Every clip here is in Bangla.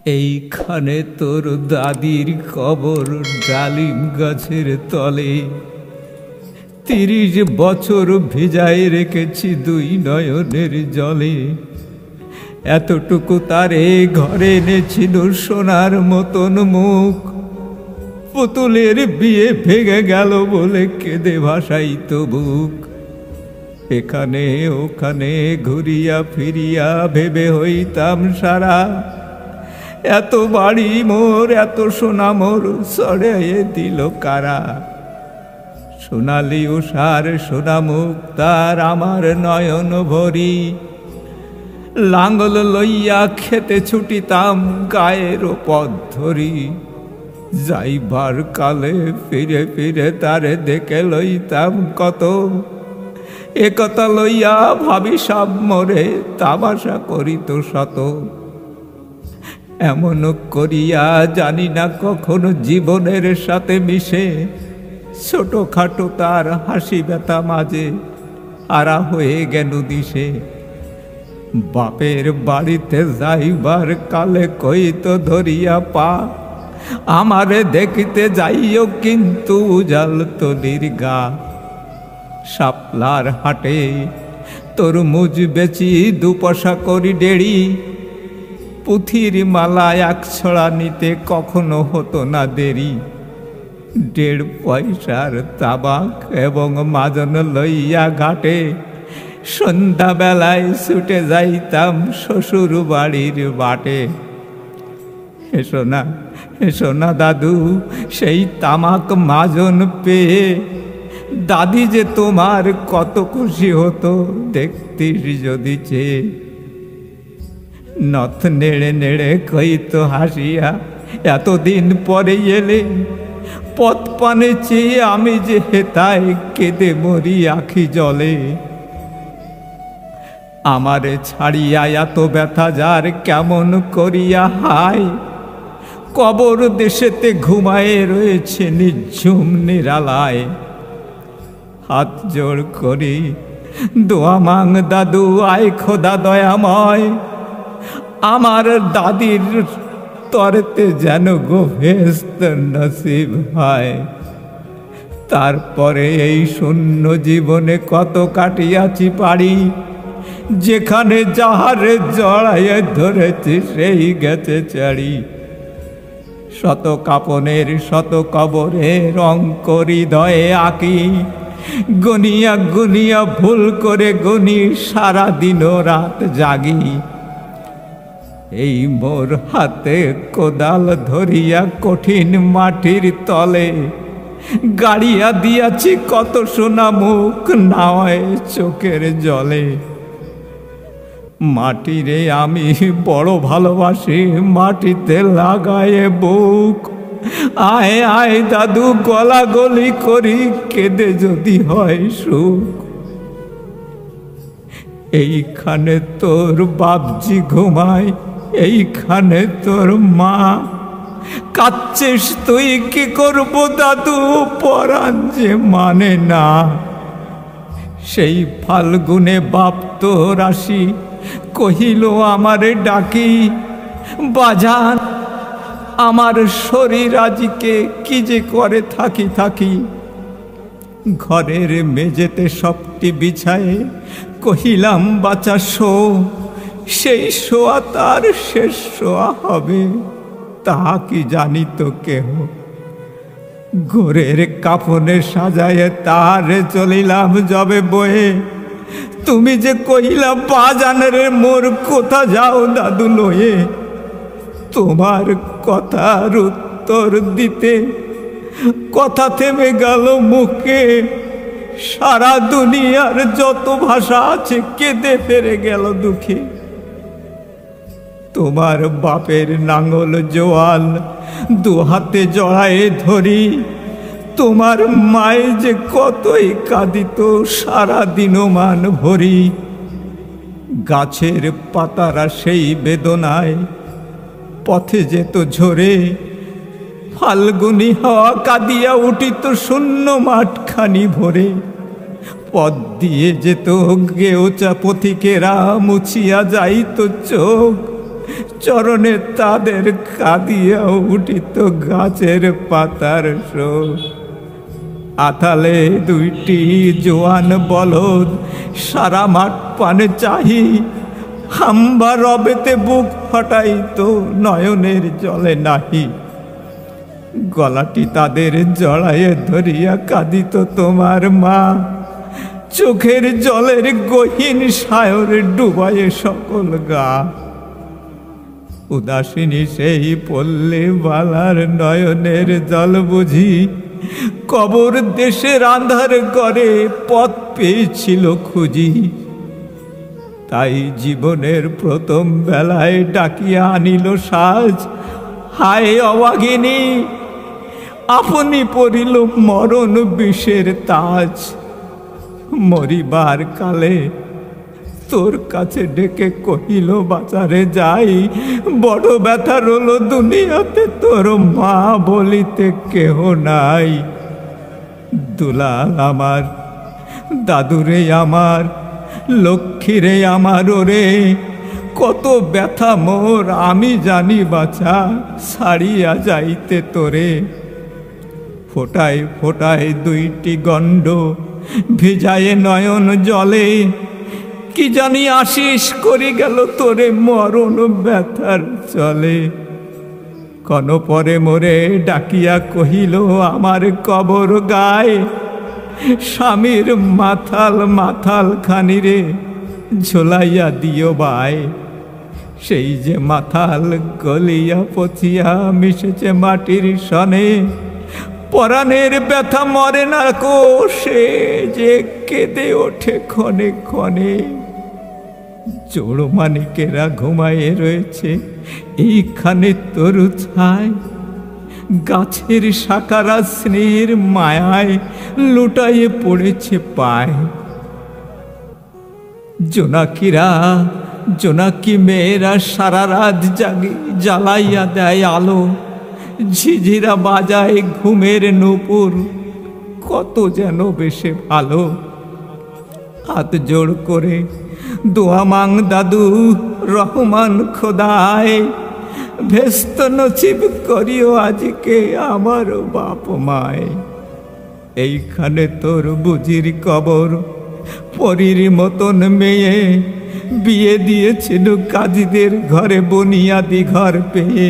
এইখানে তোর দাদির কবর ডালিম গাছের তলে 30 বছর ভিজায় রেখেছি দুই নয়নের জলে। এতটুকু তারে ঘরে এনেছিল সোনার মতন মুখ, পুতুলের বিয়ে ভেঙে গেল বলে কেঁদে ভাসাইত বুক। এখানে ওখানে ঘুরিয়া ফিরিয়া ভেবে হইতাম সারা, এত বাড়ি মোর এত সোনা মোর ছড়াইয়ে দিল কারা। সোনালি উষার সোনা মুখ তার আমার নয়ন ভরি, লাঙ্গল লইয়া খেতে ছুটিতাম গায়ের পথ ধরি। যাইবার কালে ফিরে ফিরে তারে দেখে লইতাম কত, একথা লইয়া ভাবি সব মরে তামাশা করিত শত। এমন করিয়া জানি না কখন জীবনের সাথে মিশে, ছোটখাটো তার হাসি ব্যথা মাঝে আরা হয়ে গেল দিশে। বাপের বাড়িতে যাইবার কালে কইত ধরিয়া পা, আমারে দেখিতে যাইও কিন্তু উজাল তলির গা। শাপলার হাটে তরমুজ বেচি 2 পয়সা করি ডেড়ি, পুঁথির মালা 1 ছড়া নিতে কখনো হতো না দেরি। 1.5 পয়সার তাবাক এবং মাজন লইয়া ঘাটে সন্ধ্যাবেলায় ছুটে যাইতাম শ্বশুর বাড়ির বাটে। এসো না দাদু সেই তামাক মাজন পেয়ে, দাদি যে তোমার কত খুশি হতো দেখতিস যদি চেয়ে। নথ নেড়ে নেড়ে কইতো হাসিয়া, এতদিন পরে এলে পথ পানে চেয়ে আমি যে হেতায় কেঁদে মরি আখি জলে। আমারে ছাড়িয়া এত ব্যথা যার কেমন করিয়া হায়, কবর দেশেতে ঘুমায়ে রয়েছে নিঝুম নিরালায়। হাত জোড় করি দোয়া মাং দাদু আয় খোদা দয়াময়, আমার দাদির তরেতে যেন গো ভেস্ত নসিব হয়। তারপরে এই শূন্য জীবনে কত কাটিয়াছি পারি, যেখানে যাহারে জড়াইয়ে ধরেছি সেই গেছে চারি। শত কাপনের শত কবরে রং করি দয়ে আঁকি, গনিয়া গনিয়া ভুল করে গনি সারা দিন রাত জাগি। এই মোর হাতে কোদাল ধরিয়া কঠিন মাটির তলে, গাড়িয়া দিয়াছি কত সোনা মুখ নাওয় চোখের জলে। মাটিরে আমি বড় ভালোবাসি, মাটিতে লাগায়ে বুক। আয় আয় দাদু গলা গলি করি কেঁদে যদি হয় সুখ। এইখানে তোর বাপজি ঘুমায়, এইখানে তোর মা। কাচ্ছিস তুই কি করবো দাদু পরাণ যে মানে না। সেই ফাল্গুনে বাপ তোর আসি কহিল আমারে ডাকি, বাজান আমার শরীর আজকে কি যে করে থাকি থাকি। ঘরের মেঝেতে সবটি বিছায়ে কহিলাম বাছা শো, সেই শোয়া তার শেষ শোয়া হবে তাহা কি জানিত কেহ। গোরের কাফনে সাজায়ে তারে চলিলাম যবে বয়ে, তুমি যে কহিলা বাজানের মোর কোথা যাও দাদু লয়ে। তোমার কথার উত্তর দিতে কথা থেমে গেল মুখে, সারা দুনিয়ার যত ভাষা আছে কেঁদে ফেরে গেল দুঃখে। তোমার বাপের নাঙ্গল জোয়াল 2 হাতে জড়ায়ে ধরি, তোমার মায়ে যে কতই কাঁদিত সারা দিনমান ভরি। গাছের পাতারা সেই বেদনায় পথে যেত ঝরে, ফাল্গুনি হাওয়া কাঁদিয়া উঠিত শূন্য মাঠখানি ভরে। পথ দিয়ে যেত গেওচা পথিকেরা মুছিয়া যাইত চোখ, চরণে তাদের কাঁদিয়া উঠিত গাছের পাতার শোক। আতালে দুইটি জোয়ান বলদ সারা মাঠ পানে চাহি, হাম্বা রবেতে বুক ফাটাইত নয়নের জলে নাহি। গলাটি তাদের জড়াইয়ে ধরিয়া কাঁদিত তোমার মা, চোখের জলের গহীন সায়র ডুবায়ে সকল গা। উদাসিনী সেই পল্লী বালার নয়নের জল বুঝি, কবর দেশের আন্ধার করে পথ পেয়েছিল খুঁজি। তাই জীবনের প্রথম বেলায় ডাকিয়া আনিল সাজ, হায় অবাগিনী আপনি পড়িল মরণ বিষের তাজ। মরিবার কালে তোর কাছে ডেকে কহিল বাজারে যাই, বড় ব্যথা রলো দুনিয়াতে তোর মা বলিতে কেহ নাই। দুলাল আমার, দাদুরে আমার, লক্ষ্মীরে আমার ওরে, কত ব্যথা মোর আমি জানি বাছা, ছাড়িয়া যাইতে তোরে। ফোটায় ফোটায় দুইটি গণ্ড ভিজায়ে নয়ন জলে, কি জানি আশিস করি গেল তোরে মরণ ব্যথার চলে। কন পরে মোরে ডাকিয়া কহিল আমার কবর গায়ে, স্বামীর মাথাল মাথাল খানিরে ঝোলাইয়া দিও বাই। সেই যে মাথাল গলিয়া পচিয়া মিশেছে মাটির সনে, পরাণের ব্যথা মরে না কো সে যে কেঁদে ওঠে ক্ষণে ক্ষণে। জোড় মানিকেরা ঘুমায়ে রয়েছে এইখানে তরু ছায়, গাছের শাখারা স্নেহের মায়ায় লুটাইয়ে পড়েছে পায়। জোনাকিরা জোনাকি মেয়েরা সারা রাত জাগে জ্বালাইয়া দেয় আলো, ঝিঝিরা বাজায় ঘুমের নূপুর কত যেন বেশে ভালো। হাত জোড় করে দোয়া মাং দাদু রহমান খোদায়, ভেস্ত নসিব করিও আজকে আমার বাপ মায়। এইখানে তোর বুঝির কবর, পরীর মতন মেয়ে বিয়ে দিয়েছিল কাজীদের ঘরে বুনিয়াদি ঘর পেয়ে।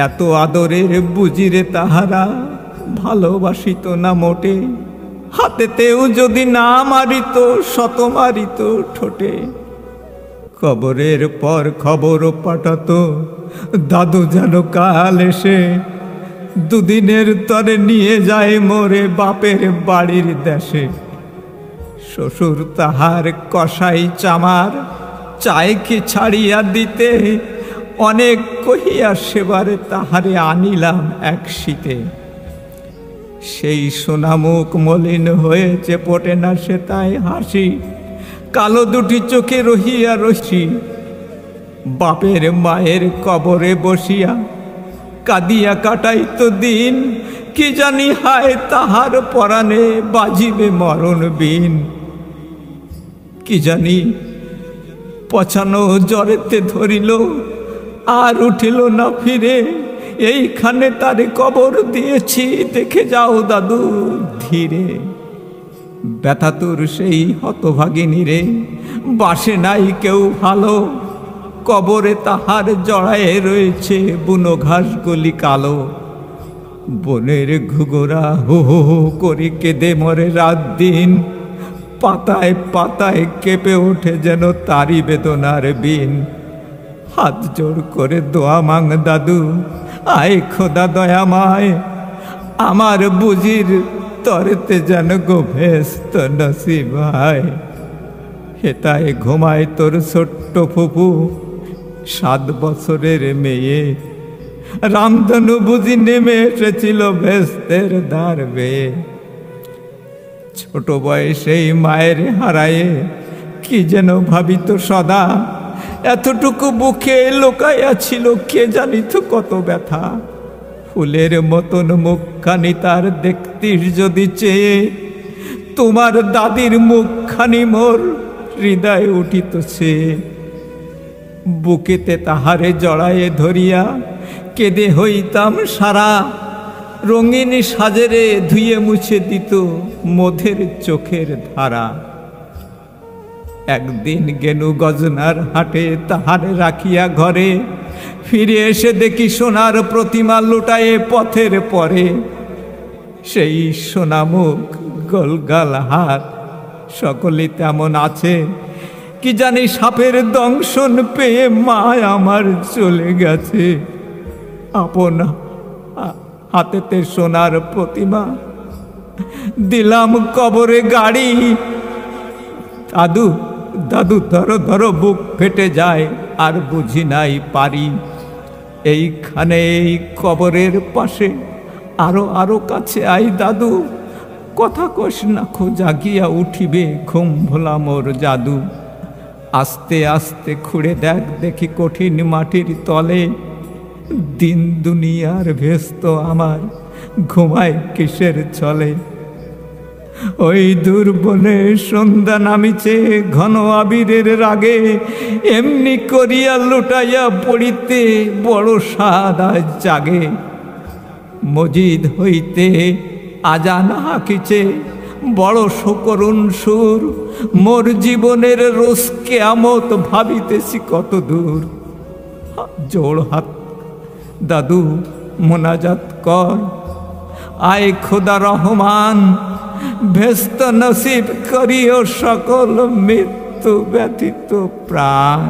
এত আদরের বুঝিরে তাহারা ভালোবাসিত না মোটে, হাতেতেও যদি না মারিত শত মারিত ঠোঁটে। খবরের পর খবর পাঠাতো দাদু যেন কাল এসে, দুদিনের তরে নিয়ে যায় মোরে বাপের বাড়ির দেশে। শ্বশুর তাহার কসাই চামার চায় কি ছাড়িয়া দিতে, অনেক কহিয়া সেবারে তাহারে আনিলাম এক শীতে। সেই সোনামুখ মলিন হয়েছে পটে না সে তাই হাসি, কালো দুটি চোখে রহিয়া রসি। বাপের মায়ের কবরে বসিয়া কাঁদিয়া কাটাইত দিন, কি জানি হায় তাহার পরাণে বাজিবে মরণ বিন। কি জানি পছানো জ্বরেতে ধরিল আর উঠিল না ফিরে, এইখানে তারে কবর দিয়েছি দেখে যাও দাদু ধীরে। ব্যথাতুর সেই হতভাগিনী রে বাসে নাই কেউ ভালো, কবরে তাহার জড়ায়ে রয়েছে বুনো ঘাসগুলি কালো। বনের ঘুঘুরা হো হো হো করে কেঁদে মরে রাত দিন, পাতায় পাতায় কেঁপে ওঠে যেন তারি বেদনার বিন। হাত জোড় করে দোয়া মাং দাদু আয় খোদা দয়াময়, আমার বুঝির তরেতে যেন গো ভেস্ত নসিবায়। হেতায় ঘুমায় তোর ছোট্ট ফুপু 7 বছরের মেয়ে, রামধনু বুঝি নেমে এসেছিল ভেস্তের দ্বার বেয়ে। ছোট বয়সেই মায়ের হারায়ে কি যেন ভাবিত সদা, এতটুকু বুকে লোকাইয়া ছিল কে জানিত কত ব্যথা। ফুলের মতন মুখখানি তার দেখতিস যদি চেয়ে, তোমার দাদির মুখখানি মোর হৃদয় উঠিত সে। বুকেতে তাহারে জড়ায়ে ধরিয়া কেঁদে হইতাম সারা। রঙিন সাজেরে ধুয়ে মুছে দিত মধের চোখের ধারা। একদিন গেনু গজনার হাটে তাহারে রাখিয়া ঘরে, ফিরে এসে দেখি সোনার প্রতিমা লুটায়ে পথের পরে। সেই সোনামুখ গোলগাল হাত সকলে তেমন আছে, কি জানি সাপের দংশন পেয়ে মা আমার চলে গেছে। আপন হাতেতে সোনার প্রতিমা দিলাম কবরে গাড়ি। দাদু দাদু ধরো ধরো, বুক ফেটে যায় আর বুঝি নাই পারি। এইখানে এই কবরের পাশে আরো কাছে আই দাদু, কথা কস না খো জাগিয়া উঠিবে ঘুম ভোলা মোর জাদু। আস্তে আস্তে খুঁড়ে দেখ দেখি কঠিন মাটির তলে, দিন দুনিয়ার ভেস্ত আমার ঘুমায় কিসের ছলে। ওই দূর বনে সন্ধ্যা নামিছে ঘন আবিরের রাগে, এমনি করিয়া লুটাইয়া পড়িতে বড় স্বাদ আজ জাগে। মজিদ হইতে আজান হাকিছে বড় সকরুণ সুর, মোর জীবনের রোজ কিয়ামত ভাবিতেছি কত দূর। জোড় হাত দাদু মোনাজাত কর, আয় খোদা রহমান, ভেস্ত নসিব করিও সকল মৃত্যু ব্যতীত প্রাণ।